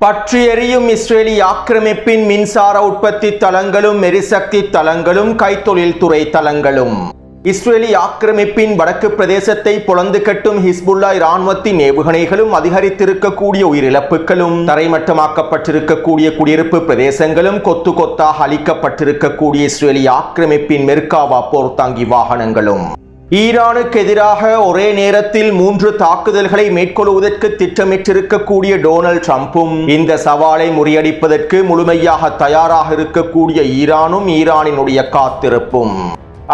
பற்றி எரியும் இஸ்ரேலி ஆக்கிரமிப்பின் மின்சார உற்பத்தி தளங்களும் எரிசக்தி தளங்களும் கைத்தொழில் துறை தளங்களும். இஸ்ரேலி ஆக்கிரமிப்பின் வடக்கு பிரதேசத்தை பொளந்து கட்டும் ஹிஸ்புல்லா இராணுவத்தின் ஏவுகணைகளும் அதிகரித்திருக்கக்கூடிய உயிரிழப்புகளும் தரைமட்டமாக்கப்பட்டிருக்கக்கூடிய குடியிருப்பு பிரதேசங்களும் கொத்து கொத்தாக அளிக்கப்பட்டிருக்கக்கூடிய இஸ்ரேலி ஆக்கிரமிப்பின் மெர்காவா போர்த்தாங்கி வாகனங்களும். ஈரானுக்கு எதிராக ஒரே நேரத்தில் 3 தாக்குதல்களை மேற்கொள்வதற்கு திட்டமிட்டிருக்கக்கூடிய டொனால்ட் ட்ரம்பும் இந்த சவாலை முறியடிப்பதற்கு முழுமையாக தயாராக இருக்கக்கூடிய ஈரானும் ஈரானினுடைய காத்திருப்பும்.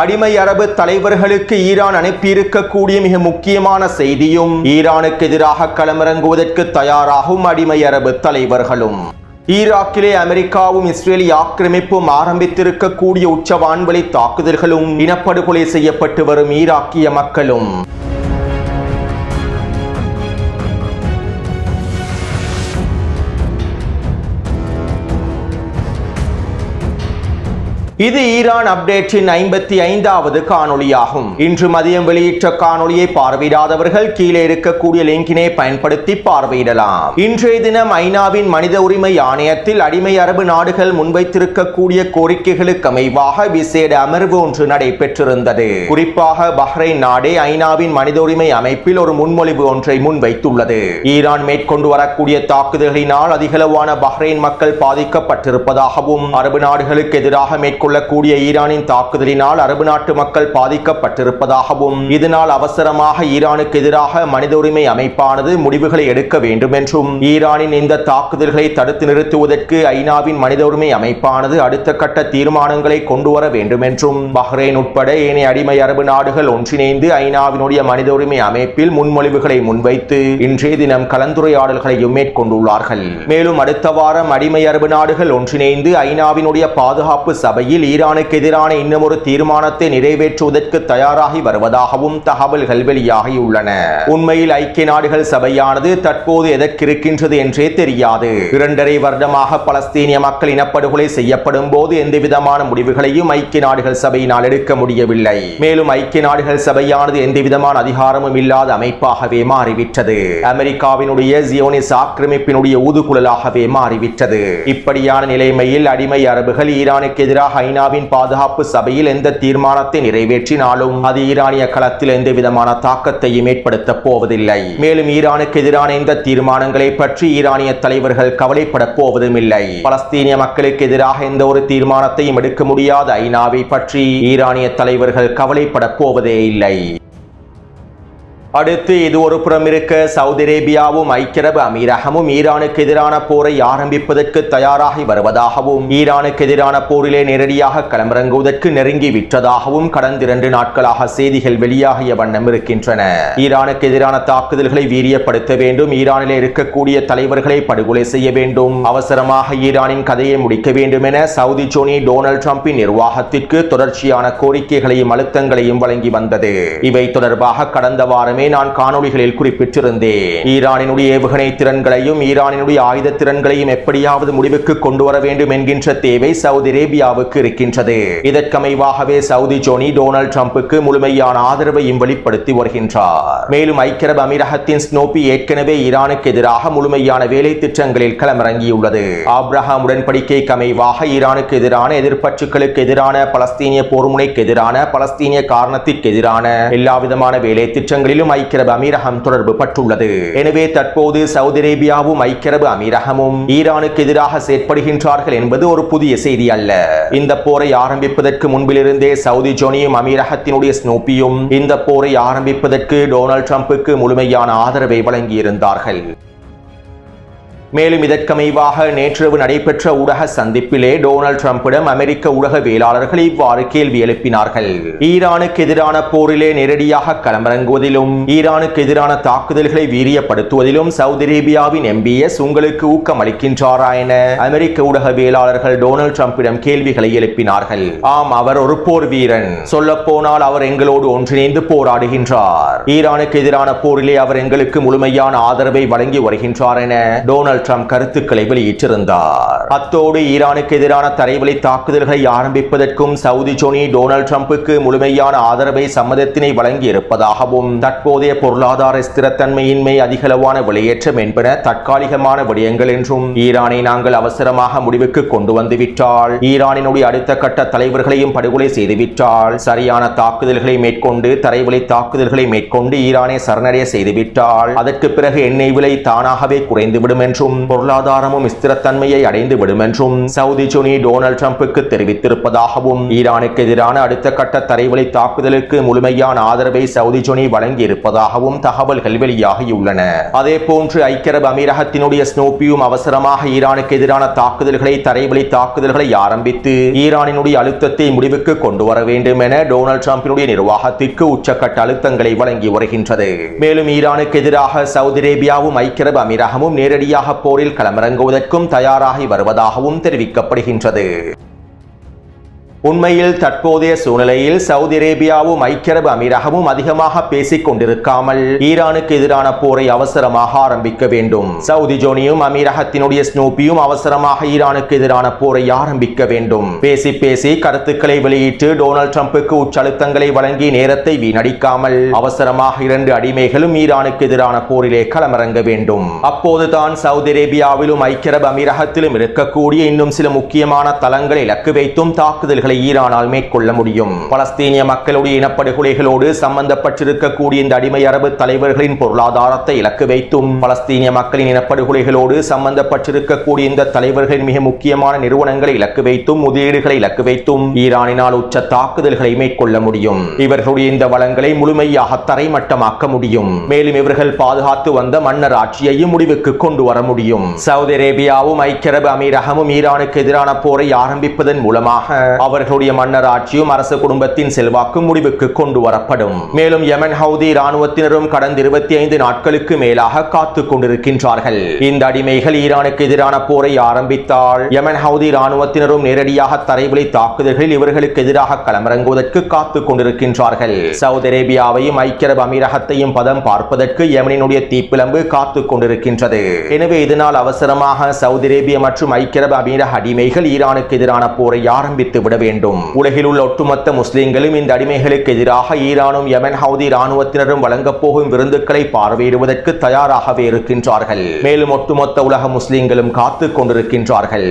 அடிமை அரபு தலைவர்களுக்கு ஈரான் அனுப்பியிருக்கக்கூடிய மிக முக்கியமான செய்தியும் ஈரானுக்கு எதிராக களமிறங்குவதற்கு தயாராகும் அடிமை அரபு தலைவர்களும். ஈராக்கிலே அமெரிக்காவும் இஸ்ரேலி ஆக்கிரமிப்பும் ஆரம்பித்திருக்கக்கூடிய உச்ச வான்வழி தாக்குதல்களும் இனப்படுகொலை செய்யப்பட்டு வரும் ஈராக்கிய மக்களும். இது ஈரான் அப்டேட்டின் 55வது காணொளியாகும். இன்று மதியம் வெளியிட்ட காணொளியை பார்வையிடாதவர்கள் கீழே இருக்கக்கூடிய லிங்கினை பயன்படுத்தி பார்வையிடலாம். இன்றைய தினம் ஐநாவின் மனித உரிமை ஆணையத்தில் அடிமை அரபு நாடுகள் முன்வைத்திருக்கக்கூடிய கோரிக்கைகளுக்கு அமைவாக விசேட அமர்வு ஒன்று நடைபெற்றிருந்தது. குறிப்பாக பஹ்ரைன் நாடே ஐநாவின் மனித உரிமை அமைப்பில் ஒரு முன்மொழிவு ஒன்றை முன்வைத்துள்ளது. ஈரான் மேற்கொண்டு வரக்கூடிய தாக்குதல்களினால் அதிகளவான பஹ்ரைன் மக்கள் பாதிக்கப்பட்டிருப்பதாகவும் அரபு நாடுகளுக்கு எதிராக கொள்ளக்கூடிய ஈரானின் தாக்குதலினால் அரபு நாட்டு மக்கள் பாதிக்கப்பட்டிருப்பதாகவும் இதனால் அவசரமாக ஈரானுக்கு எதிராக மனித உரிமை அமைப்பானது முடிவுகளை எடுக்க வேண்டும் என்றும் ஈரானின் இந்த தாக்குதல்களை தடுத்து நிறுத்துவதற்கு ஐநாவின் மனித உரிமை அமைப்பானது அடுத்த கட்ட தீர்மானங்களை கொண்டு வர வேண்டும் என்றும் பஹ்ரைன் உட்பட ஏனைய அடிமை அரபு நாடுகள் ஒன்றிணைந்து ஐநாவினுடைய மனித உரிமை அமைப்பில் முன்மொழிவுகளை முன்வைத்து இன்றைய தினம் கலந்துரையாடல்களையும் மேற்கொண்டுள்ளார்கள். மேலும் அடுத்த வாரம் அடிமை அரபு நாடுகள் ஒன்றிணைந்து ஐநாவினுடைய பாதுகாப்பு சபையில் ஈரானுக்கு எதிரான இன்னுமொரு தீர்மானத்தை நிறைவேற்றுவதற்கு தயாராகி வருவதாகவும் தகவல்கள் வெளியாகியுள்ளன. உண்மையில் ஐக்கிய நாடுகள் சபையானது தற்போது எதற்கிருக்கின்றது என்றே தெரியாது. 2.5 வருடமாக பலஸ்தீனிய மக்கள் இனப்படுகொலை செய்யப்படும் போது எந்தவிதமான முடிவுகளையும் ஐக்கிய நாடுகள் சபையினால் எடுக்க முடியவில்லை. மேலும் ஐக்கிய நாடுகள் சபையானது எந்தவிதமான அதிகாரமும் இல்லாத அமைப்பாகவே மாறிவிட்டது. அமெரிக்காவினுடைய ஜியோனிஸ் ஆக்கிரமிப்பினுடைய ஊதுகுழலாகவே மாறிவிட்டது. இப்படியான நிலைமையில் அடிமை அரபுகள் ஈரானுக்கு எதிராக ஐநாவின் பாதுகாப்பு சபையில் எந்த தீர்மானத்தை நிறைவேற்றினாலும் அது ஈரானிய களத்தில் எந்த விதமான தாக்கத்தையும் ஏற்படுத்த போவதில்லை. மேலும் ஈரானுக்கு எதிரான இந்த தீர்மானங்களை பற்றி ஈரானிய தலைவர்கள் கவலைப்பட போவதும் இல்லை. பலஸ்தீனிய மக்களுக்கு எதிராக எந்த ஒரு தீர்மானத்தையும் எடுக்க முடியாத ஐநாவை பற்றி ஈரானிய தலைவர்கள் கவலைப்பட போவதே இல்லை. அடுத்து இது ஒரு புறம் இருக்க சவுதி அரேபியாவும் ஐக்கிய அரபு அமீரகமும் ஈரானுக்கு எதிரான போரை ஆரம்பிப்பதற்கு தயாராகி வருவதாகவும் ஈரானுக்கு எதிரான போரிலே நேரடியாக களமிறங்குவதற்கு நெருங்கி விட்டதாகவும் கடந்த 2 நாட்களாக செய்திகள் வெளியாகிய வண்ணம் இருக்கின்றன. ஈரானுக்கு எதிரான தாக்குதல்களை வீரியப்படுத்த வேண்டும், ஈரானிலே இருக்கக்கூடிய தலைவர்களை படுகொலை செய்ய வேண்டும், அவசரமாக ஈரானின் கதையை முடிக்க வேண்டும் என சவுதி ஜோனி டொனால்ட் ட்ரம்பின் நிர்வாகத்திற்கு தொடர்ச்சியான கோரிக்கைகளையும் அழுத்தங்களையும் வழங்கி வந்தது. இவை தொடர்பாக கடந்த வாரமே நான் காணொளிகளில் குறிப்பிட்டிருந்தேன். ஈரானினுடைய ஏவுகணை திறன்களையும் ஈரானினுடைய ஆயுத திறன்களையும் எப்படியாவது முடிவுக்கு கொண்டு வர வேண்டும் என்கின்ற தேவை சவுதி அரேபியாவுக்கு இருக்கின்றது. இதற்கமைவாகவே சவுதி ஜோனி டொனால்ட் ட்ரம்புக்கு முழுமையான ஆதரவையும் வெளிப்படுத்தி வருகின்றார். மேலும் ஐக்கிய அரபு அமீரகத்தின் ஸ்னோபி ஏற்கனவே ஈரானுக்கு எதிராக முழுமையான வேலை திட்டங்களில் களமிறங்கியுள்ளது. ஆப்ரஹாம் உடன்படிக்கைக்கு அமைவாக ஈரானுக்கு எதிரான எதிர்ப்பற்றுகளுக்கு எதிரான பலஸ்தீனிய போர்முனைக்கு எதிரான பலஸ்தீனிய காரணத்திற்கு எதிரான எல்லாவிதமான வேலை திட்டங்களிலும் ஐக்கிய அரபு அமீரகம் தொடர்பு பட்டுள்ளது. எனவே தற்போது சவுதி அரேபியாவும் ஐக்கிய அரபு அமீரகமும் ஈரானுக்கு எதிராக செயற்படுகின்றார்கள் என்பது ஒரு புதிய செய்தி அல்ல. இந்த போரை ஆரம்பிப்பதற்கு முன்பிலிருந்தே சவுதி ஜோனியும் அமீரகத்தினுடைய ஸ்னோப்பியும் இந்த போரை ஆரம்பிப்பதற்கு டொனால்ட் ட்ரம்புக்கு முழுமையான ஆதரவை வழங்கியிருந்தார்கள். மேலும் இதற்கமைவாக நேற்றிரவு நடைபெற்ற ஊடக சந்திப்பிலே டொனால்ட் ட்ரம்பிடம் அமெரிக்க ஊடகவியலாளர்கள் இவ்வாறு கேள்வி எழுப்பினார்கள். ஈரானுக்கு எதிரான போரிலே நேரடியாக களமிறங்குவதிலும் ஈரானுக்கு எதிரான தாக்குதல்களை வீரியப்படுத்துவதிலும் சவுதி அரேபியாவின் MBS உங்களுக்கு ஊக்கம் அளிக்கின்றாரா என அமெரிக்க ஊடகவியலாளர்கள் டொனால்ட் ட்ரம்பிடம் கேள்விகளை எழுப்பினார்கள். ஆம், அவர் ஒரு போர் வீரன். சொல்ல போனால் அவர் எங்களோடு ஒன்றிணைந்து போராடுகின்றார். ஈரானுக்கு எதிரான போரிலே அவர் எங்களுக்கு முழுமையான ஆதரவை வழங்கி வருகின்றார் என டொனால்ட் டொனால்ட் ட்ரம்ப் கருத்துக்களை வெளியிட்டிருந்தார். அத்தோடு ஈரானுக்கு எதிரான தரைவழி தாக்குதல்களை ஆரம்பிப்பதற்கும் சவுதி ஜோனி டொனால்ட் ட்ரம்புக்கு முழுமையான ஆதரவை சம்மதத்தினை வழங்கி இருப்பதாகவும் தற்போதைய பொருளாதார ஸ்திரத்தன்மையின்மை அதிகளவான வெளியேற்றம் என்பன தற்காலிகமான விடயங்கள் என்றும் ஈரானை நாங்கள் அவசரமாக முடிவுக்கு கொண்டு வந்துவிட்டால் ஈரானினுடைய அடுத்த கட்ட தலைவர்களையும் படுகொலை செய்துவிட்டால் சரியான தாக்குதல்களை மேற்கொண்டு தரைவழி தாக்குதல்களை மேற்கொண்டு ஈரானை சரணடைய செய்துவிட்டால் அதற்கு பிறகு எண்ணெய் விலை தானாகவே குறைந்துவிடும் என்றும் பொருளாதாரமும் ஸ்திரத்தன்மையை அடைந்து விடும் என்றும் சவுதி ஜோனி டொனால்ட் ட்ரம்புக்கு தெரிவித்திருப்பதாகவும் ஈரானுக்கு எதிரான அடுத்த கட்ட தரைவழி தாக்குதலுக்கு முழுமையான ஆதரவை சவுதி ஜோனி வழங்கி இருப்பதாகவும் தகவல்கள் வெளியாகியுள்ளன. அதே போன்று ஐக்கிய அரபு அமீரகத்தினுடைய ஸ்னோபியும் அவசரமாக ஈரானுக்கு எதிரான தாக்குதல்களை தரைவழி தாக்குதல்களை ஆரம்பித்து ஈரானினுடைய அழுத்தத்தை முடிவுக்கு கொண்டு வர வேண்டும் என டொனால்ட் ட்ரம்பினுடைய நிர்வாகத்திற்கு உச்சக்கட்ட அழுத்தங்களை வழங்கி வருகின்றது. மேலும் ஈரானுக்கு எதிராக சவுதி அரேபியாவும் ஐக்கிய அரபு அமீரகமும் நேரடியாக போரில் களமிறங்குவதற்கும் தயாராகி வருவதாகவும் தெரிவிக்கப்படுகின்றது. உண்மையில் தற்போதைய சூழ்நிலையில் சவுதி அரேபியாவும் ஐக்கிய அரபு அமீரகமும் அதிகமாக பேசிக் கொண்டிருக்காமல் ஈரானுக்கு எதிரான போரை அவசரமாக ஆரம்பிக்க வேண்டும். சவுதி ஜோனியும் அமீரகத்தினுடைய ஸ்னூபியும் அவசரமாக ஈரானுக்கு எதிரான போரை ஆரம்பிக்க வேண்டும். பேசி கருத்துக்களை வெளியிட்டு டொனால்ட் ட்ரம்புக்கு உச்சழுத்தங்களை வழங்கி நேரத்தை வீணடிக்காமல் அவசரமாக இரண்டு அடிமைகளும் ஈரானுக்கு எதிரான போரிலே களமிறங்க வேண்டும். அப்போதுதான் சவுதி அரேபியாவிலும் ஐக்கிய அரபு அமீரகத்திலும் இருக்கக்கூடிய இன்னும் சில முக்கியமான தளங்களை இலக்கு வைத்தும் தாக்குதல்களை ஈரானால் மேற்கொள்ள முடியும். பலஸ்தீனிய மக்களுடைய இனப்படுகொலைகளோடு சம்பந்தப்பட்டிருக்கக்கூடிய இந்த அடிமை அரபு தலைவர்களின் பொருளாதாரத்தை இலக்கு வைத்தும் பலஸ்தீனிய மக்களின் இனப்படுகொலைகளோடு சம்பந்தப்பட்டிருக்கக்கூடிய இந்த தலைவர்களின் மிக முக்கியமான நிறுவனங்களை இலக்கு வைத்தும் முதலீடுகளை இலக்கு வைத்தும் ஈரானினால் உச்ச தாக்குதல்களை மேற்கொள்ள முடியும். இவர்களுடைய இந்த வளங்களை முழுமையாக தரைமட்டமாக்க முடியும். மேலும் இவர்கள் பாதுகாத்து வந்த மன்னர் ஆட்சியையும் முடிவுக்கு கொண்டு வர முடியும். சவுதி அரேபியாவும் ஐக்கிய அரபு அமீரகமும் ஈரானுக்கு எதிரான போரை ஆரம்பிப்பதன் மூலமாக அவர்களுடைய மன்னர் ஆட்சியும் அரசு குடும்பத்தின் செல்வாக்கும் முடிவுக்கு கொண்டு வரப்படும். மேலும் யமன் ஹவுதி இராணுவத்தினரும் கடந்த 25 நாட்களுக்கு மேலாக காத்துக் கொண்டிருக்கின்றார்கள். இந்த அடிமைகள் ஈரானுக்கு எதிரான போரை ஆரம்பித்தால் யமன் ஹவுதி இராணுவத்தினரும் நேரடியாக தரைவழி தாக்குதல்களில் இவர்களுக்கு எதிராக களமிறங்குவதற்கு காத்துக் கொண்டிருக்கின்றார்கள். சவுதி அரேபியாவையும் ஐக்கிய அரபு அமீரகத்தையும் பதம் பார்ப்பதற்கு யமனினுடைய தீப்பிழம்பு காத்துக் கொண்டிருக்கின்றது. எனவே இதனால் அவசரமாக சவுதி அரேபியா மற்றும் ஐக்கிய அரபு அமீரக அடிமைகள் ஈரானுக்கு எதிரான போரை ஆரம்பித்து விட வேண்டும். உலகில் உள்ள ஒட்டுமொத்த முஸ்லிம்களும் இந்த அடிமைகளுக்கு எதிராக ஈரானும் யமன் ஹவுதி இராணுவத்தினரும் வழங்கப் போகும் விருந்துகளை பார்வையிடுவதற்கு தயாராகவே இருக்கின்றார்கள். மேலும் ஒட்டுமொத்த உலக முஸ்லிம்களும் காத்துக் கொண்டிருக்கின்றார்கள்.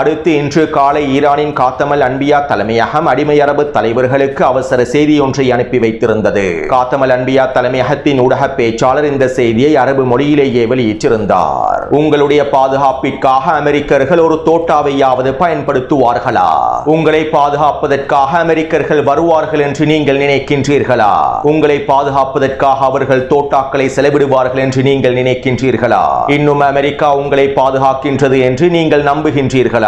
அடுத்து இன்று காலை ஈரானின் காத்தமல் அன்பியா தலைமையகம் அடிமை அரபு தலைவர்களுக்கு அவசர செய்தி ஒன்றை அனுப்பி வைத்திருந்தது. காத்தமல் அன்பியா தலைமையகத்தின் ஊடக பேச்சாளர் இந்த செய்தியை அரபு மொழியிலேயே வெளியிட்டிருந்தார். உங்களுடைய பாதுகாப்பிற்காக அமெரிக்கர்கள் ஒரு தோட்டாவையாவது பயன்படுத்துவார்களா? உங்களை பாதுகாப்பதற்காக அமெரிக்கர்கள் வருவார்கள் என்று நீங்கள் நினைக்கின்றீர்களா? உங்களை பாதுகாப்பதற்காக அவர்கள் தோட்டாக்களை செலவிடுவார்கள் என்று நீங்கள் நினைக்கின்றீர்களா? இன்னும் அமெரிக்கா உங்களை பாதுகாக்கின்றது என்று நீங்கள் நம்புகின்றீர்களா?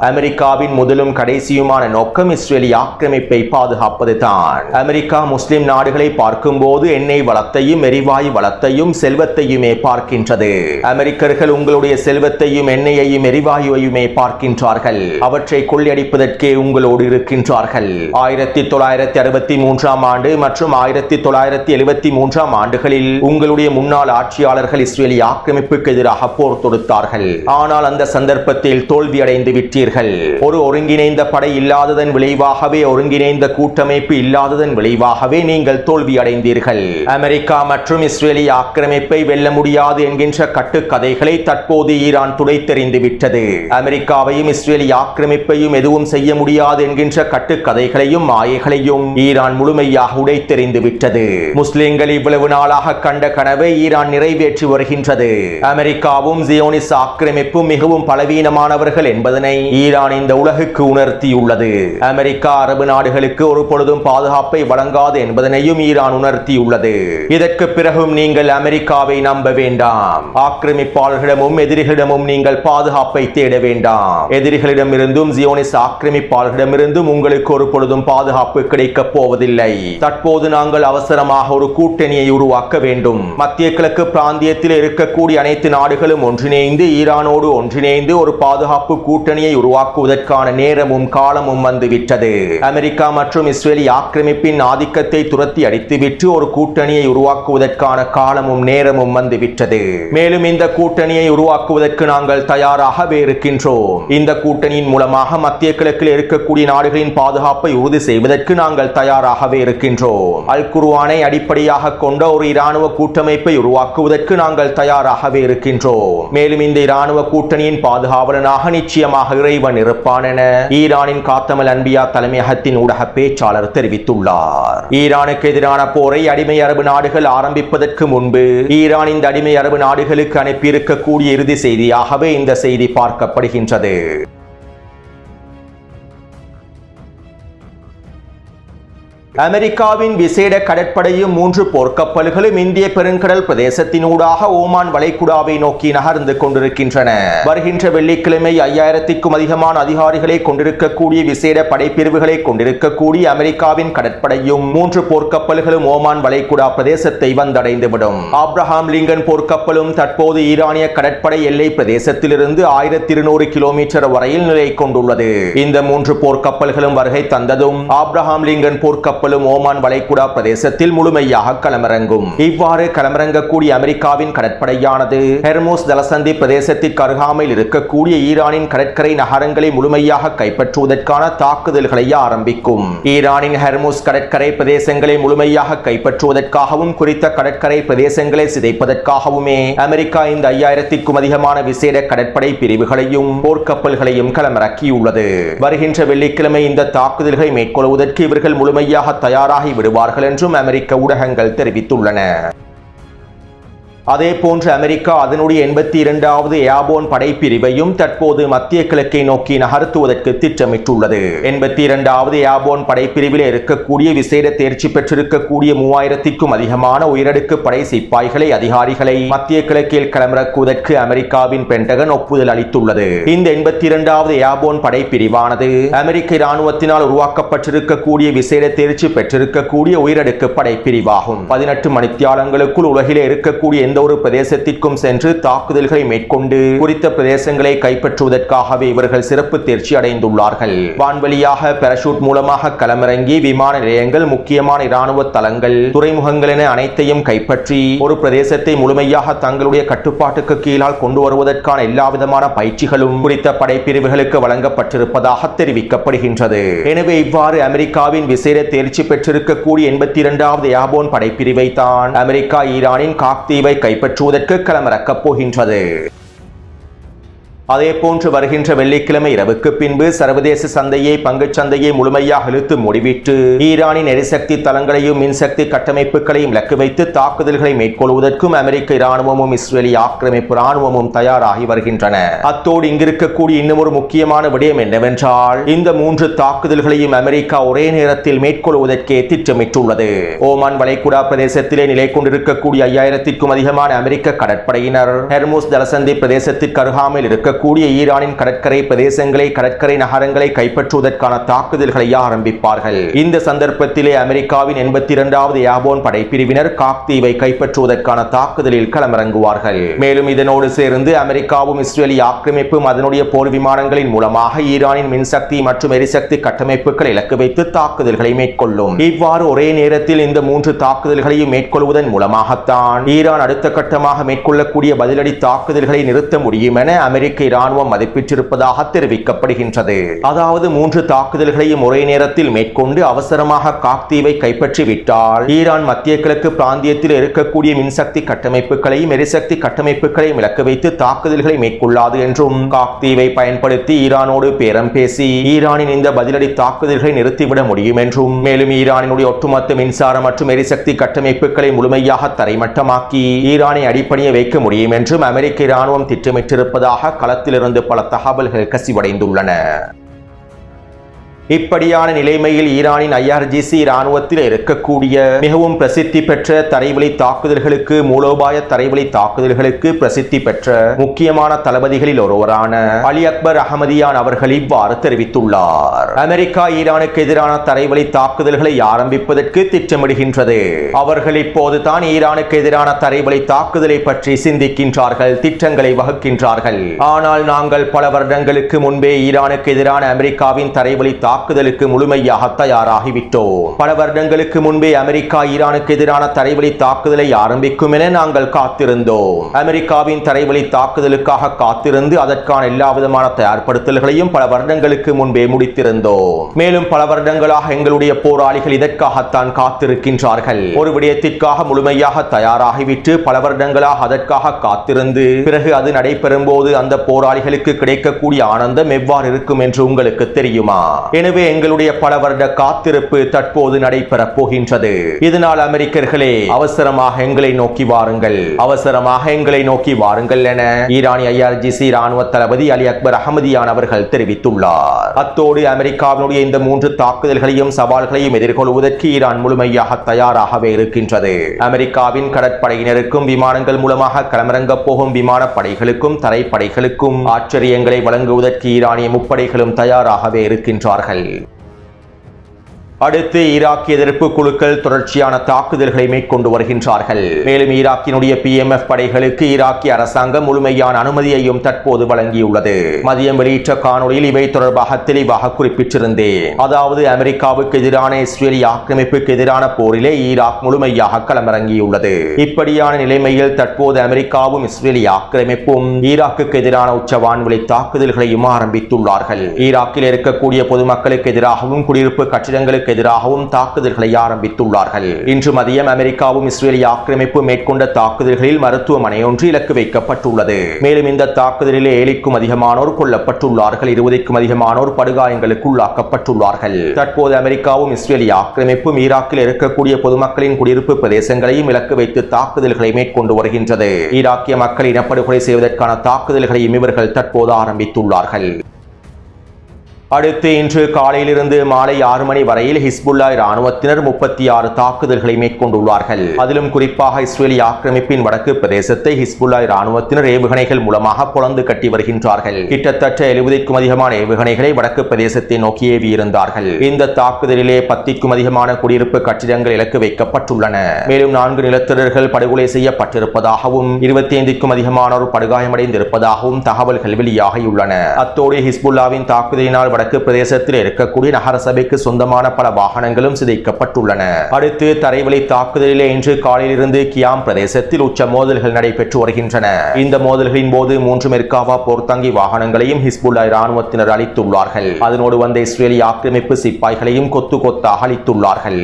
அமெரிக்காவின் முதலும் கடைசியுமான நோக்கம் இஸ்ரேலிய ஆக்கிரமிப்பை பாதுகாப்பது தான். அமெரிக்கா முஸ்லிம் நாடுகளை பார்க்கும் போது எண்ணெய் வளத்தையும் எரிவாயு வளத்தையும் செல்வத்தையுமே பார்க்கின்றது. அமெரிக்கர்கள் உங்களுடைய செல்வத்தையும் எண்ணெயையும் எரிவாயுவையுமே பார்க்கின்றார்கள். அவற்றை கொள்ளையடிப்பதற்கே உங்களோடு இருக்கின்றார்கள். 1963 ஆண்டு மற்றும் 1973 ஆண்டுகளில் உங்களுடைய முன்னாள் ஆட்சியாளர்கள் இஸ்ரேலிய ஆக்கிரமிப்புக்கு எதிராக போர் தொடுத்தார்கள். ஆனால் அந்த சந்தர்ப்பத்தில் தோல்வியடைந்து விட்டீர்கள். ஒரு ஒருங்கிணைந்த படை இல்லாததன் விளைவாகவே, ஒருங்கிணைந்த கூட்டமைப்பு இல்லாததன் விளைவாகவே நீங்கள் தோல்வி அடைந்தீர்கள். அமெரிக்கா மற்றும் இஸ்ரேலிய ஆக்கிரமிப்பை வெல்ல முடியாது என்கின்ற கட்டுக்கதைகளை தற்போது ஈரான் துடைத்தெறிந்து விட்டது. அமெரிக்காவையும் இஸ்ரேலிய ஆக்கிரமிப்பையும் எதுவும் செய்ய முடியாது என்கின்ற கட்டுக்கதைகளையும் மாயைகளையும் ஈரான் முழுமையாக உடைத்தெறிந்து விட்டது. முஸ்லிம்கள் இவ்வளவு நாளாக கண்ட கனவை ஈரான் நிறைவேற்றி வருகின்றது. அமெரிக்காவும் ஜியோனிஸ் ஆக்கிரமிப்பும் மிகவும் பலவீனமானவர்கள் என்பதனை ஈரான் இந்த உலகுக்கு உணர்த்தியுள்ளது. அமெரிக்கா அரபு நாடுகளுக்கு ஒரு பொழுதும் பாதுகாப்பை வழங்காது என்பதனையும் ஈரான் உணர்த்தியுள்ளது. இதற்கு பிறகும் நீங்கள் அமெரிக்காவை நம்ப வேண்டாம். ஆக்கிரமிப்பாளர்களிடமும் எதிரிகளிடமும் நீங்கள் பாதுகாப்பை தேட வேண்டாம். எதிரிகளிடமிருந்தும் ஜியோனிஸ் ஆக்கிரமிப்பாளர்களிடமிருந்தும் உங்களுக்கு ஒரு பொழுதும் பாதுகாப்பு கிடைக்கப் போவதில்லை. தற்போது நாங்கள் அவசரமாக ஒரு கூட்டணியை உருவாக்க வேண்டும். மத்திய கிழக்கு பிராந்தியத்தில் இருக்கக்கூடிய அனைத்து நாடுகளும் ஒன்றிணைந்து ஈரானோடு ஒன்றிணைந்து ஒரு பாதுகாப்பு கூட்டணி கூட்டணியை உருவாக்குவதற்கான நேரமும் காலமும் வந்துவிட்டது. அமெரிக்கா மற்றும் இஸ்ரேலி ஆக்கிரமிப்பின் ஆதிக்கத்தை துரத்தி அடித்துவிட்டு ஒரு கூட்டணியை உருவாக்குவதற்கான காலமும் நேரமும் வந்துவிட்டது. மேலும் இந்த கூட்டணியை உருவாக்குவதற்கு நாங்கள் தயாராகவே இருக்கின்றோம். இந்த கூட்டணியின் மூலமாக மத்திய கிழக்கில் இருக்கக்கூடிய நாடுகளின் பாதுகாப்பை உறுதி செய்வதற்கு நாங்கள் தயாராகவே இருக்கின்றோம். அல் குர்ஆனை அடிப்படையாக கொண்ட ஒரு இராணுவ கூட்டமைப்பை உருவாக்குவதற்கு நாங்கள் தயாராகவே இருக்கின்றோம். மேலும் இந்த இராணுவ கூட்டணியின் பாதுகாவலனாக நிச்சயமாக இறைவன் இருப்பான் என ஈரானின் காத்தமல் அன்பியா தலைமையகத்தின் ஊடக பேச்சாளர் தெரிவித்துள்ளார். ஈரானுக்கு எதிரான போரை அடிமை அரபு நாடுகள் ஆரம்பிப்பதற்கு முன்பு ஈரான் இந்த அடிமை அரபு நாடுகளுக்கு அனுப்பியிருக்கக்கூடிய இறுதி செய்தியாகவே இந்த செய்தி பார்க்கப்படுகின்றது. அமெரிக்காவின் விசேட கடற்படையும் 3 போர்க்கப்பல்களும் இந்திய பெருங்கடல் பிரதேசத்தினூடாக ஓமான் வளைகுடாவை நோக்கி நகர்ந்து கொண்டிருக்கின்றன. வருகின்ற வெள்ளிக்கிழமை 5000க்கும் அதிகமான அதிகாரிகளை கொண்டிருக்கக்கூடிய விசேட படைப்பிரிவுகளை கொண்டிருக்கக்கூடிய அமெரிக்காவின் கடற்படையும் 3 போர்க்கப்பல்களும் ஓமான் வளைகுடா பிரதேசத்தை வந்தடைந்துவிடும். ஆப்ரஹாம் லிங்கன் போர்க்கப்பலும் தற்போது ஈரானிய கடற்படை எல்லை பிரதேசத்திலிருந்து 1200 கிலோமீட்டர் வரையில் நிலை கொண்டுள்ளது. இந்த 3 போர்க்கப்பல்களும் வருகை தந்ததும் ஆப்ரஹாம் லிங்கன் போர்க்கப்பல் ஓமான் வளைகுடா பிரதேசத்தில் முழுமையாக களமிறங்கும். இவ்வாறு களமிறங்கக்கூடிய அமெரிக்காவின் கடற்படையானது ஹெர்முஸ் ஜலசந்தி பிரதேசத்திற்கு அருகாமையில் இருக்கக்கூடிய ஈரானின் கடற்கரை நகரங்களை முழுமையாக கைப்பற்றுவதற்கான தாக்குதல்களை ஆரம்பிக்கும். ஈரானின் ஹெர்முஸ் கடற்கரை பிரதேசங்களை முழுமையாக கைப்பற்றுவதற்காகவும் குறித்த கடற்கரை பிரதேசங்களை சிதைப்பதற்காகவுமே அமெரிக்கா இந்த 5000க்கும் அதிகமான விசேட கடற்படை பிரிவுகளையும் போர்க்கப்பல்களையும் களமிறக்கியுள்ளது. வருகின்ற வெள்ளிக்கிழமை இந்த தாக்குதல்களை மேற்கொள்வதற்கு இவர்கள் முழுமையாக தயாராகி விடுவார்கள் என்றும் அமெரிக்க ஊடகங்கள் தெரிவித்துள்ளன. அதே போன்று அமெரிக்கா அதனுடைய 82வது ஏர்போர்ன் படைப்பிரிவையும் தற்போது மத்திய கிழக்கை நோக்கி நகர்த்துவதற்கு திட்டமிட்டுள்ளது. 82வது ஏர்போர்ன் படைப்பிரிவில் இருக்கக்கூடிய விசேட தேர்ச்சி பெற்றிருக்கக்கூடிய 3000க்கும் அதிகமான உயரடுக்கு படை சிப்பாய்களை அதிகாரிகளை மத்திய கிழக்கில் களமிறக்குவதற்கு அமெரிக்காவின் பென்டகன் ஒப்புதல் அளித்துள்ளது. இந்த 82வது ஏர்போர்ன் படைப்பிரிவானது அமெரிக்க இராணுவத்தினால் உருவாக்கப்பட்டிருக்கக்கூடிய விசேட தேர்ச்சி பெற்றிருக்கக்கூடிய உயரடுக்கு படைப்பிரிவாகும். 18 மணித்தியாலங்களுக்குள் உலகிலே இருக்கக்கூடிய ஒரு பிரதேசத்திற்கும் சென்று தாக்குதல்களை மேற்கொண்டு குறித்த பிரதேசங்களை கைப்பற்றுவதற்காகவே இவர்கள் சிறப்பு தேர்ச்சி அடைந்துள்ளார்கள். வான்வழியாக பாராசூட் மூலமாக களமிறங்கி விமான நிலையங்கள், முக்கியமான இராணுவ தளங்கள், துறைமுகங்கள் என அனைத்தையும் கைப்பற்றி ஒரு பிரதேசத்தை முழுமையாக தங்களுடைய கட்டுப்பாட்டுக்கு கீழால் கொண்டு வருவதற்கான எல்லாவிதமான பயிற்சிகளும் குறித்த படைப்பிரிவுகளுக்கு வழங்கப்பட்டிருப்பதாக தெரிவிக்கப்படுகின்றது. எனவே இவ்வாறு அமெரிக்காவின் விசேட தேர்ச்சி பெற்றிருக்கக்கூடிய 82வது ஏர்போர்ன் படைப்பிரிவை தான் அமெரிக்கா ஈரானின் காக்தீவை கைப்பற்றுவதற்கு களமிறக்கப் போகின்றது. அதே போன்று வருகின்ற வெள்ளிக்கிழமை இரவுக்கு பின்பு சர்வதேச சந்தையை, பங்குச் சந்தையை முழுமையாக இழுத்து மூடிவிட்டு ஈரானின் எரிசக்தி தளங்களையும் மின்சக்தி கட்டமைப்புகளையும் இலக்கு வைத்து தாக்குதல்களை மேற்கொள்வதற்கும் அமெரிக்க இராணுவமும் இஸ்ரேலி ஆக்கிரமிப்பு இராணுவமும் தயாராகி வருகின்றன. அத்தோடு இங்கிருக்கக்கூடிய இன்னும் ஒரு முக்கியமான விடயம் என்னவென்றால், இந்த 3 தாக்குதல்களையும் அமெரிக்கா ஒரே நேரத்தில் மேற்கொள்வதற்கே திட்டமிட்டுள்ளது. ஓமான் வளைகுடா பிரதேசத்திலே நிலை கொண்டிருக்கக்கூடிய 5000க்கும் அதிகமான அமெரிக்க கடற்படையினர் ஹெர்முஸ் ஜலசந்தி பிரதேசத்திற்கு அருகாமையில் இருக்க ஈரானின் கடற்கரை பிரதேசங்களை, கடற்கரை நகரங்களை கைப்பற்றுவதற்கான தாக்குதல்களை ஆரம்பிப்பார்கள். இந்த சந்தர்ப்பத்திலே அமெரிக்காவின் 82வது ஏர்போர்ன் படைப்பிரிவினர் காக்தீவை கைப்பற்றுவதற்கான தாக்குதலில் களமிறங்குவார்கள். மேலும் இதனோடு சேர்ந்து அமெரிக்காவும் இஸ்ரேலி ஆக்கிரமிப்பும் அதனுடைய போர் விமானங்களின் மூலமாக ஈரானின் மின்சக்தி மற்றும் எரிசக்தி கட்டமைப்புகளை இலக்கு வைத்து தாக்குதல்களை மேற்கொள்ளும். இவ்வாறு ஒரே நேரத்தில் இந்த 3 தாக்குதல்களையும் மேற்கொள்வதன் மூலமாகத்தான் ஈரான் அடுத்த கட்டமாக மேற்கொள்ளக்கூடிய பதிலடி தாக்குதல்களை நிறுத்த முடியும் என அமெரிக்க இராணுவம் மதிப்பிட்டிருப்பதாக தெரிவிக்கப்படுகின்றது. அதாவது 3 தாக்குதல்களையும் ஒரே நேரத்தில் மேற்கொண்டு அவசரமாக காக்தீவை கைப்பற்றிவிட்டால் ஈரான் மத்திய கிழக்கு பிராந்தியத்தில் இருக்கக்கூடிய மின்சக்தி கட்டமைப்புகளையும் எரிசக்தி கட்டமைப்புகளையும் இலக்கு வைத்து தாக்குதல்களை மேற்கொள்ளாது என்றும், காக்தீவை பயன்படுத்தி ஈரானோடு பேரம் பேசி ஈரானின் இந்த பதிலடி தாக்குதல்களை நிறுத்திவிட முடியும் என்றும், மேலும் ஈரானினுடைய ஒட்டுமொத்த மின்சார மற்றும் எரிசக்தி கட்டமைப்புகளை முழுமையாக தரைமட்டமாக்கி ஈரானை அடிப்பணிய வைக்க முடியும் என்றும் அமெரிக்க இராணுவம் திட்டமிட்டிருப்பதாக களத்திலிருந்து பல தகவல்கள் கசிவடைந்துள்ளன. இப்படியான நிலைமையில் ஈரானின் IRGC இராணுவத்தில் இருக்கக்கூடிய மிகவும் பிரசித்தி பெற்ற தரைவழி தாக்குதல்களுக்கு மூலோபாய தரைவழி தாக்குதல்களுக்கு பிரசித்தி பெற்ற முக்கியமான தளபதிகளில் ஒருவரான அலி அக்பர் அஹமதியான் அவர்கள் இவ்வாறு தெரிவித்துள்ளார். அமெரிக்கா ஈரானுக்கு எதிரான தரைவழி தாக்குதல்களை ஆரம்பிப்பதற்கு திட்டமிடுகின்றது. அவர்கள் இப்போது தான் ஈரானுக்கு எதிரான தரைவழி தாக்குதலை பற்றி சிந்திக்கின்றார்கள், திட்டங்களை வகுக்கின்றார்கள். ஆனால் நாங்கள் பல வருடங்களுக்கு முன்பே ஈரானுக்கு எதிரான அமெரிக்காவின் தரைவழி தாக்குதலுக்கு முழுமையாக தயாராகிவிட்டோம். பல வருடங்களுக்கு முன்பே அமெரிக்கா ஈரானுக்கு எதிரான தரைவழி தாக்குதலை ஆரம்பிக்கும் என நாங்கள் காத்திருந்தோம். அமெரிக்காவின் தரைவழி தாக்குதலுக்காக காத்திருந்து அதற்கான எல்லா விதமான தயார்படுத்தல்களையும் பல வருடங்களுக்கு முன்பே முடித்திருந்தோம். மேலும் பல வருடங்களாக எங்களுடைய போராளிகள் இதற்காகத்தான் காத்திருக்கின்றார்கள். ஒரு விடயத்திற்காக முழுமையாக தயாராகிவிட்டு பல வருடங்களாக அதற்காக காத்திருந்து பிறகு அது நடைபெறும் போது அந்த போராளிகளுக்கு கிடைக்கக்கூடிய ஆனந்தம் எவ்வாறு இருக்கும் என்று உங்களுக்கு தெரியுமா? எனவே எங்களுடைய பல வருட காத்திருப்பு தற்போது நடைபெறப் போகின்றது. இதனால் அமெரிக்கர்களே, அவசரமாக எங்களை நோக்கி வாருங்கள், அவசரமாக எங்களை நோக்கி வாருங்கள் என ஈரானிய IRGC இராணுவ தளபதி அலி அக்பர் அஹமதியான் அவர்கள் தெரிவித்துள்ளார். அத்தோடு அமெரிக்காவினுடைய இந்த 3 தாக்குதல்களையும் சவால்களையும் எதிர்கொள்வதற்கு ஈரான் முழுமையாக தயாராகவே இருக்கின்றது. அமெரிக்காவின் கடற்படையினருக்கும் விமானங்கள் மூலமாக களமிறங்கப் போகும் விமானப்படைகளுக்கும் தரைப்படைகளுக்கும் ஆச்சரியங்களை வழங்குவதற்கு ஈரானிய முப்படைகளும் தயாராகவே இருக்கின்றார்கள். அடுத்து ஈராக்கிய எதிர்ப்பு குழுக்கள் தொடர்ச்சியான தாக்குதல்களை மேற்கொண்டு வருகின்றார்கள். மேலும் ஈராக்கினுடைய PMF படைகளுக்கு ஈராக்கிய அரசாங்கம் முழுமையான அனுமதியையும் தற்போது வழங்கியுள்ளது. மதியம் வெளியிட்ட காணொலியில் இவை தொடர்பாக தெளிவாக குறிப்பிட்டிருந்தேன். அதாவது அமெரிக்காவுக்கு எதிரான இஸ்ரேலிய ஆக்கிரமிப்புக்கு எதிரான போரிலே ஈராக் முழுமையாக களமிறங்கியுள்ளது. இப்படியான நிலைமையில் தற்போது அமெரிக்காவும் இஸ்ரேலிய ஆக்கிரமிப்பும் ஈராக்குக்கு எதிரான உச்ச வான்வழி தாக்குதல்களையும் ஆரம்பித்துள்ளார்கள். ஈராக்கில் இருக்கக்கூடிய பொதுமக்களுக்கு எதிராகவும் குடியிருப்பு கட்டிடங்களுக்கு எதிராகவும் தாக்குதல்களை ஆரம்பித்துள்ளார்கள். இன்று மதியம் அமெரிக்காவும் இஸ்ரேலிய ஆக்கிரமிப்பு மேற்கொண்ட தாக்குதல்களில் மருத்துவமனை ஒன்று இலக்கு வைக்கப்பட்டுள்ளது. மேலும் இந்த தாக்குதலிலே 7க்கும் அதிகமானோர் கொல்லப்பட்டுள்ளார்கள், 20க்கும் அதிகமானோர் படுகாயங்களுக்கு உள்ளாக்கப்பட்டுள்ளார்கள். தற்போது அமெரிக்காவும் இஸ்ரேலிய ஆக்கிரமிப்பும் ஈராக்கில் இருக்கக்கூடிய பொதுமக்களின் குடியிருப்பு பிரதேசங்களையும் இலக்கு வைத்து தாக்குதல்களை மேற்கொண்டு வருகின்றது. ஈராக்கிய மக்கள் இனப்படுகொலை செய்வதற்கான தாக்குதல்களையும் இவர்கள் தற்போது ஆரம்பித்துள்ளார்கள். அடுத்து இன்று காலையிலிருந்து மாலை 6 மணி வரையில் ஹிஸ்புல்லா இராணுவத்தினர் 36 தாக்குதல்களை மேற்கொண்டுள்ளார்கள். அதிலும் குறிப்பாக இஸ்ரேலிய ஆக்கிரமிப்பின் வடக்கு பிரதேசத்தை ஹிஸ்புல்லா இராணுவத்தினர் ஏவுகணைகள் மூலமாக பொளந்து கட்டி வருகின்றார்கள். கிட்டத்தட்ட 70க்கும் அதிகமான ஏவுகணைகளை வடக்கு பிரதேசத்தை நோக்கி ஏவியிருந்தார்கள். இந்த தாக்குதலிலே 10க்கும் அதிகமான குடியிருப்பு கட்டிடங்கள் இலக்கு வைக்கப்பட்டுள்ளன. மேலும் 4 நிலத்தினர்கள் படுகொலை செய்யப்பட்டிருப்பதாகவும் 25க்கும் அதிகமானோர் படுகாயமடைந்திருப்பதாகவும் தகவல்கள் வெளியாகியுள்ளன. அத்தோடு ஹிஸ்புல்லாவின் தாக்குதலினால் வடக்கு பிரதேசத்தில் இருக்கக்கூடிய நகர சபைக்கு சொந்தமான பல வாகனங்களும் சிதைக்கப்பட்டுள்ளன. அடுத்து தரைவழி தாக்குதலிலே இன்று காலையிலிருந்து கியாம் பிரதேசத்தில் உச்ச மோதல்கள் நடைபெற்று வருகின்றன. இந்த மோதல்களின் போது 3 மெர்காவா போர்த்தாங்கி வாகனங்களையும் ஹிஸ்புல்லா இராணுவத்தினர் அளித்துள்ளார்கள். அதனோடு வந்த இஸ்ரேலிய ஆக்கிரமிப்பு சிப்பாய்களையும் கொத்து கொத்தாக அளித்துள்ளார்கள்.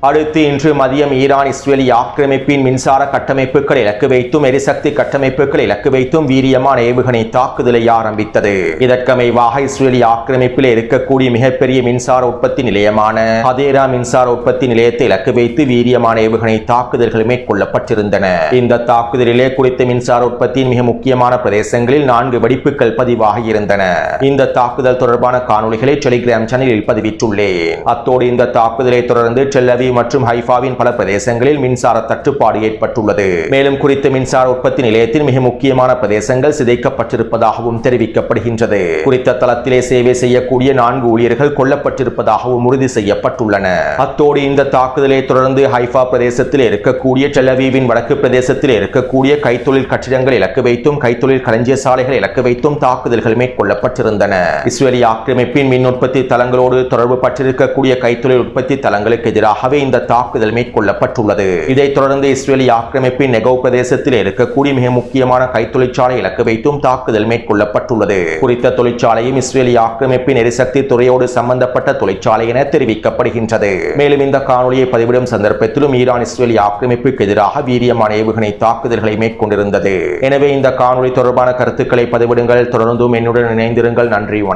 அடுத்து இன்று மதியம் ஈரான் இஸ்ரேலிய ஆக்கிரமிப்பின் மின்சார கட்டமைப்புகள் இலக்கு வைத்தும் எரிசக்தி கட்டமைப்புகள் இலக்கு வைத்தும் வீரியமான ஏவுகணை தாக்குதலை ஆரம்பித்தது. இதற்கமைவாக இஸ்ரேலிய ஆக்கிரமிப்பில் இருக்கக்கூடிய மிகப்பெரிய மின்சார உற்பத்தி நிலையமான ஹதேரா மின்சார உற்பத்தி நிலையத்தை இலக்கு வைத்து வீரியமான ஏவுகணை தாக்குதல்கள் மேற்கொள்ளப்பட்டிருந்தன. இந்த தாக்குதலிலே குறித்த மின்சார உற்பத்தியின் மிக முக்கியமான பிரதேசங்களில் 4 வெடிப்புகள் பதிவாகி இருந்தன. இந்த தாக்குதல் தொடர்பான காணொலிகளை டெலிகிராம் சேனலில் பதிவிட்டுள்ளேன். அத்தோடு இந்த தாக்குதலை தொடர்ந்து டெல் மற்றும் ஹைஃபாவின் பல பிரதேசங்களில் மின்சார தட்டுப்பாடு ஏற்பட்டுள்ளது. மேலும் குறித்த மின்சார உற்பத்தி நிலையத்தின் மிக முக்கியமான பிரதேசங்கள் சிதைக்கப்பட்டிருப்பதாகவும் தெரிவிக்கப்படுகின்றது. குறித்த தளத்திலே சேவை செய்யக்கூடிய 4 ஊழியர்கள் கொல்லப்பட்டிருப்பதாகவும் உறுதி செய்யப்பட்டுள்ளன. அத்தோடு இந்த தாக்குதலை தொடர்ந்து ஹைஃபா பிரதேசத்தில் இருக்கக்கூடிய டெல் அவீவின் வடக்கு பிரதேசத்தில் இருக்கக்கூடிய கைத்தொழில் கட்டிடங்கள் இலக்கு வைத்தும் கைத்தொழில் களஞ்சிய சாலைகள் இலக்கு வைத்தும் தாக்குதல்கள் மேற்கொள்ளப்பட்டிருந்தன. இஸ்ரேலிய ஆக்கிரமிப்பின் மின் உற்பத்தி தளங்களோடு தொடர்பு பட்டிருக்கக்கூடிய கைத்தொழில் உற்பத்தி தளங்களுக்கு எதிராகவே இந்த தாக்குதல் மேற்கொள்ளப்பட்டுள்ளது. இதைத் தொடர்ந்து இஸ்ரேலிய ஆக்கிரமிப்பின் நெகவ் பிரதேசத்தில் இருக்கக்கூடிய மிக முக்கியமான கைத்தொழிற்சாலை இலக்கு வைத்தும் தாக்குதல் மேற்கொள்ளப்பட்டுள்ளது. குறித்த தொழிற்சாலையும் இஸ்ரேலிய ஆக்கிரமிப்பின் எரிசக்தி துறையோடு சம்பந்தப்பட்ட தொழிற்சாலை என தெரிவிக்கப்படுகின்றது. மேலும் இந்த காணொலியை பதிவிடும் சந்தர்ப்பத்திலும் ஈரான் இஸ்ரேலிய ஆக்கிரமிப்புக்கு எதிராக வீரியமான ஏவுகணை தாக்குதல்களை மேற்கொண்டிருந்தது. எனவே இந்த காணொலி தொடர்பான கருத்துக்களை பதிவிடுங்கள். தொடர்ந்தும் என்னுடன் இணைந்திருங்கள். நன்றி, வணக்கம்.